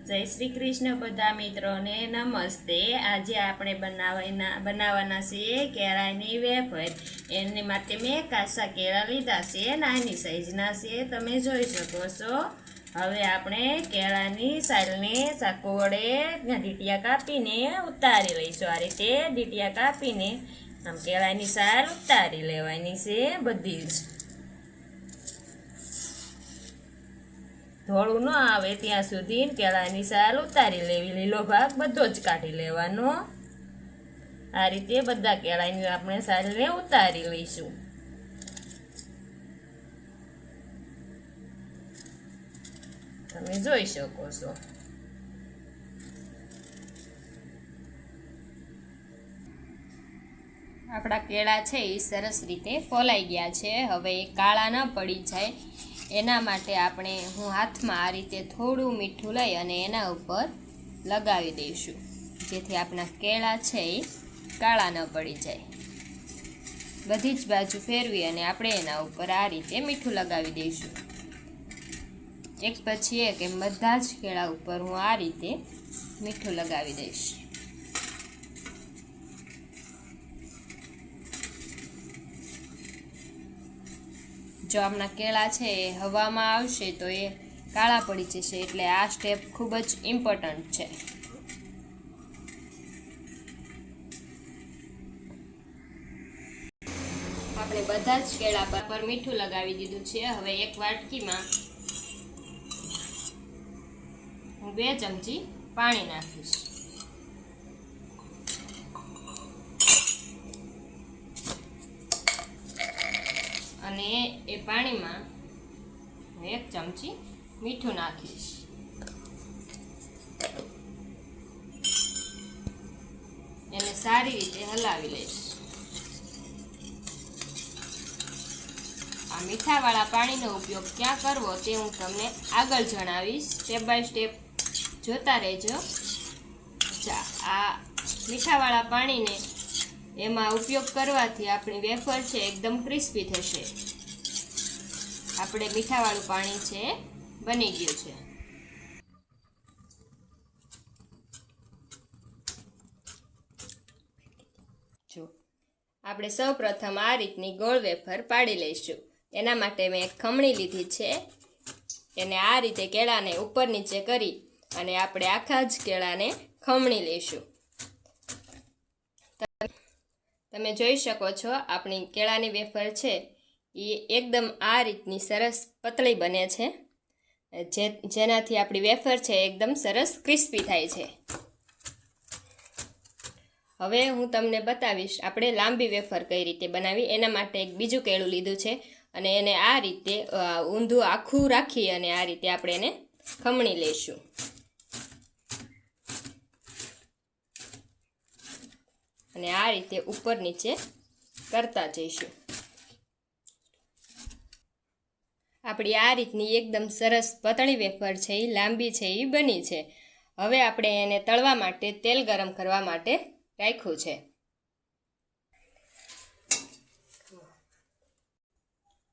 જય શ્રી કૃષ્ણ બધા મિત્રોને નમસ્તે। આજે આપણે બનાવવાના છીએ કેળાની વેફર। એની માટે મેં કાચા કેળા લીધા છે, નાની સાઈઝના છે, તમે જોઈ શકો છો। હવે આપણે કેળાની સાલને ચાકુ વડે ડીટિયા કાપીને ઉતારી લઈશું। આ રીતે ડીટિયા કાપીને આમ કેળાની સાલ ઉતારી લેવાની છે બધી જ। ધોળું ન આવે ત્યાં સુધી કેળાની સાલ ઉતારી લેવી, લીલો ભાગ બધો જ કાઢી લેવાનો। આ રીતે બધા કેળાની આપણે સાલને ઉતારી લઈશું। તમે જોઈ શકો છો। આપણા કેળા છે એ સરસ રીતે ફોલાઈ ગયા છે। હવે એ કાળા ન પડી જાય એના માટે હું હાથમાં આ રીતે થોડું મીઠું લઈ અને એના ઉપર લગાવી દઈશું, જેથી આપણા કેળા છે એ કાળા ન પડી જાય। બધી જ બાજુ ફેરવી અને આપણે એના ઉપર આ રીતે મીઠું લગાવી દઈશું। એક પછી એક એમ બધા જ કેળા ઉપર હું આ રીતે મીઠું લગાવી દઈશ। જો આપણા કેળા છે એ હવામાં આવશે તો એ કાળા પડી જશે, એટલે આ સ્ટેપ ખૂબ જ ઇમ્પોર્ટન્ટ છે। આપણે બધા જ કેળા પર મીઠું લગાવી દીધું છે। હવે એક વાટકીમાં હું 2 ચમચી પાણી નાખીશ અને એ પાણીમાં 1 ચમચી મીઠું નાખીશ। એને સારી રીતે હલાવી લઈશ। આ મીઠાવાળા પાણીનો ઉપયોગ ક્યાં કરવો તે હું તમને આગળ જણાવીશ, સ્ટેપ બાય સ્ટેપ જોતા રહેજો। આ મીઠાવાળા પાણીને એમાં ઉપયોગ કરવાથી આપણી વેફર છે એકદમ ક્રિસ્પી થશે। આપણે મીઠાવાળું પાણી છે બની ગયું છે। જો આપણે સૌપ્રથમ આ રીતની ગોળ વેફર પાડી લઈશું। એના માટે મેં એક ખમણી લીધી છે, એને આ રીતે કેળાને ઉપર નીચે કરી અને આપણે આખા જ કેળાને ખમણી લઈશું। તમે જોઈ શકો છો આપણી કેળાની વેફર છે એ એકદમ આ રીતની સરસ પતળી બને છે, જેનાથી આપણી વેફર છે એકદમ સરસ ક્રિસ્પી થાય છે। હવે હું તમને બતાવીશ આપણે લાંબી વેફર કઈ રીતે બનાવી। એના માટે એક બીજું કેળું લીધું છે અને એને આ રીતે ઊંધું આખું રાખી અને આ રીતે આપણે એને ખમણી લઈશું। અને આ રીતે ઉપર નીચે કરતા જઈશું। આપણી આ રીતની એકદમ સરસ પતળી વેફર છે એ લાંબી છે એ બની છે। હવે આપણે એને તળવા માટે તેલ ગરમ કરવા માટે રાખ્યું છે।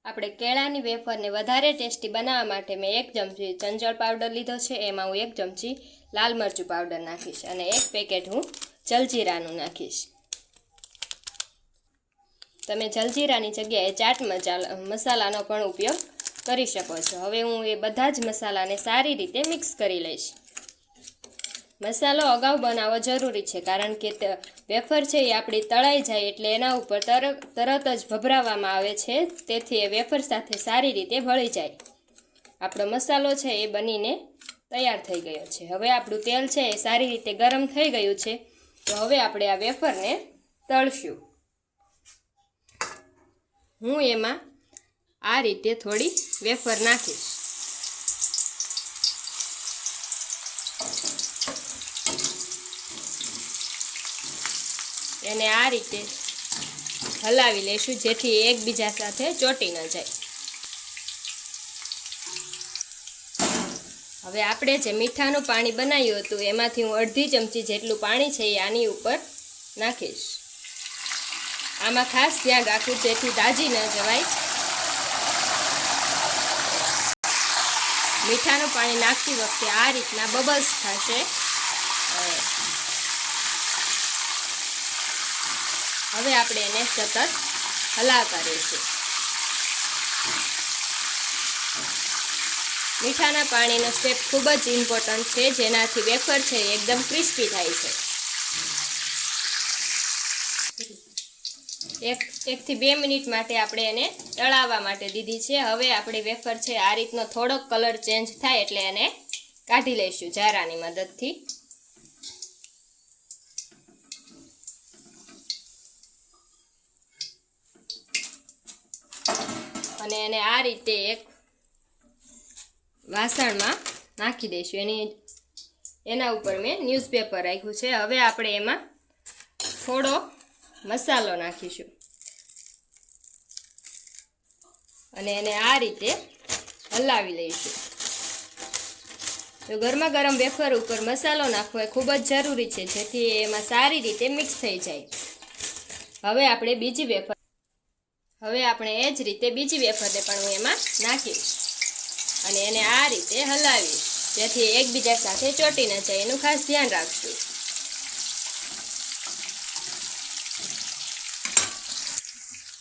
આપણે કેળાની વેફરને વધારે ટેસ્ટી બનાવવા માટે મેં 1 ચમચી ચંચળ પાવડર લીધો છે, એમાં હું 1 ચમચી લાલ મરચું પાવડર નાખીશ અને 1 પેકેટ હું જલજીરાનું નાખીશ। તમે જલજીરાની જગ્યાએ ચાટ મસાલાનો પણ ઉપયોગ કરી શકો છો। હવે હું એ બધા જ મસાલાને સારી રીતે મિક્સ કરી લઈશ। મસાલો અગાઉ બનાવવો જરૂરી છે, કારણ કે વેફર છે એ આપણી તળાઈ જાય એટલે એના ઉપર તરત જ ભભરાવવામાં આવે છે, તેથી એ વેફર સાથે સારી રીતે ભળી જાય। આપણો મસાલો છે એ બનીને તૈયાર થઈ ગયો છે। હવે આપણું તેલ છે એ સારી રીતે ગરમ થઈ ગયું છે, તો હવે આપણે આ વેફરને તળશું। હું એમાં આ રીતે થોડી વેફર નાખીશ। એને આ રીતે હલાવી લઈશું, જેથી એકબીજા સાથે ચોંટી ન જાય। હવે આપણે જે મીઠાનું પાણી બનાવ્યું હતું એમાંથી હું 1/2 ચમચી જેટલું પાણી છે એ આની ઉપર નાખીશ। આમાં ખાસ ધ્યાન રાખવું જેથી દાજી ન જવાય। મીઠાનું પાણી નાખતી વખતે આ રીતના બબલ્સ થશે. હવે આપણે એને સતત હલાવતા રહીશું. મીઠાના પાણીનો સ્ટેપ ખૂબ જ ઇમ્પોર્ટન્ટ છે, જેનાથી વેફર છે એકદમ ક્રિસ્પી થાય છે. 1 થી 2 મિનિટ માટે આપણે એને તળાવવા માટે દીધી છે. હવે આપણી વેફર છે આ રીતનો થોડોક કલર ચેન્જ થાય એટલે એને કાઢી લઈશું જારાની મદદથી. અને એને આ રીતે એક વાસણમાં નાખી દઈશું. એના ઉપર મેં ન્યૂઝપેપર રાખ્યું છે. હવે આપણે એમાં થોડો મસાલો નાખીશું અને એને આ રીતે હલાવી લઈશું. તો ગરમા ગરમ વેફર ઉપર મસાલો નાખવો એ ખૂબ જ જરૂરી છે, જેથી એમાં સારી રીતે મિક્સ થઈ જાય. હવે આપણે એ જ રીતે બીજી વેફરને પણ હું એમાં નાખીશ અને એને આ રીતે હલાવીશ, જેથી એકબીજા સાથે ચોંટી ન જાય. એનું ખાસ ધ્યાન રાખશું.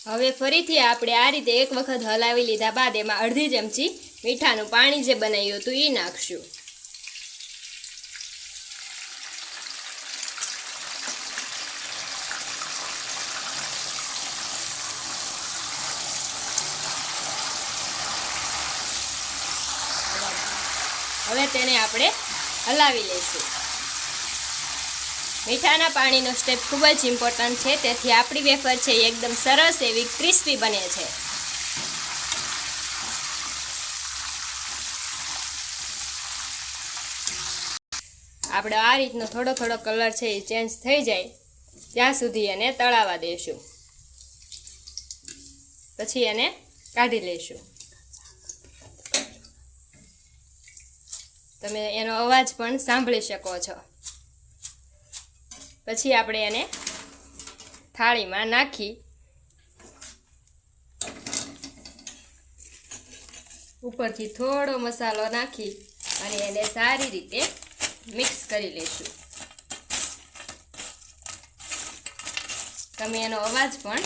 હવે ફરીથી આપણે આ રીતે એક વખત હલાવી લીધા બાદ એમાં અડધી ચમચી મીઠાનું પાણી જે બનાવ્યું હતું એ નાખશું. હવે તેને આપણે હલાવી લઈશું. મીઠાના પાણીનો સ્ટેપ ખૂબ જ ઇમ્પોર્ટન્ટ છે, તેથી આપણી વેફર છે એકદમ સરસ એવી ક્રિસ્પી બને છે. આપણે આ રીતનો થોડો થોડો કલર છે એ ચેન્જ થઈ જાય ત્યાં સુધી એને તળાવવા દઈશું. પછી એને કાઢી લઈશું. તમે એનો અવાજ પણ સાંભળી શકો છો. પછી આપણે એને થાળીમાં નાખી ઉપરથી થોડો મસાલો નાખી અને એને સારી રીતે મિક્સ કરી લઈશું. તમે એનો અવાજ પણ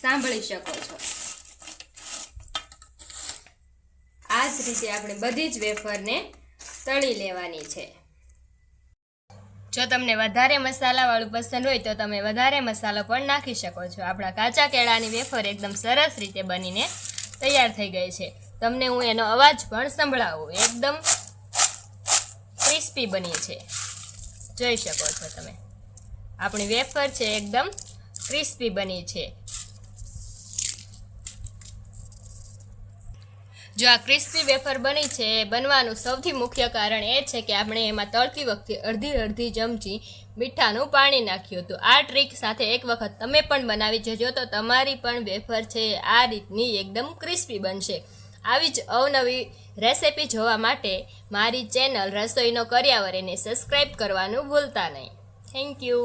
સાંભળી શકો છો. આ જ રીતે આપણે બધી જ વેફરને તળી લેવાની છે. જો તમને વધારે મસાલાવાળું પસંદ હોય તો તમે વધારે મસાલો પણ નાખી શકો છો. આપણા કાચા કેળાની વેફર એકદમ સરસ રીતે બનીને તૈયાર થઈ ગઈ છે. તમને હું એનો અવાજ પણ સંભળાવું. એકદમ ક્રિસ્પી બની છે, જોઈ શકો છો તમે. આપણી વેફર છે એકદમ ક્રિસ્પી બની છે. જો આ ક્રિસ્પી વેફર બની છે એ બનવાનું સૌથી મુખ્ય કારણ એ છે કે આપણે એમાં તળતી વખતે અડધી ચમચી મીઠાનું પાણી નાખ્યું હતું. આ ટ્રીક સાથે એક વખત તમે પણ બનાવી જજો તો તમારી પણ વેફર છે આ રીતની એકદમ ક્રિસ્પી બનશે. આવી જ અવનવી રેસિપી જોવા માટે મારી ચેનલ રસોઈનો કર્યાવર એને સબસ્ક્રાઈબ કરવાનું ભૂલતા નહીં. Thank you.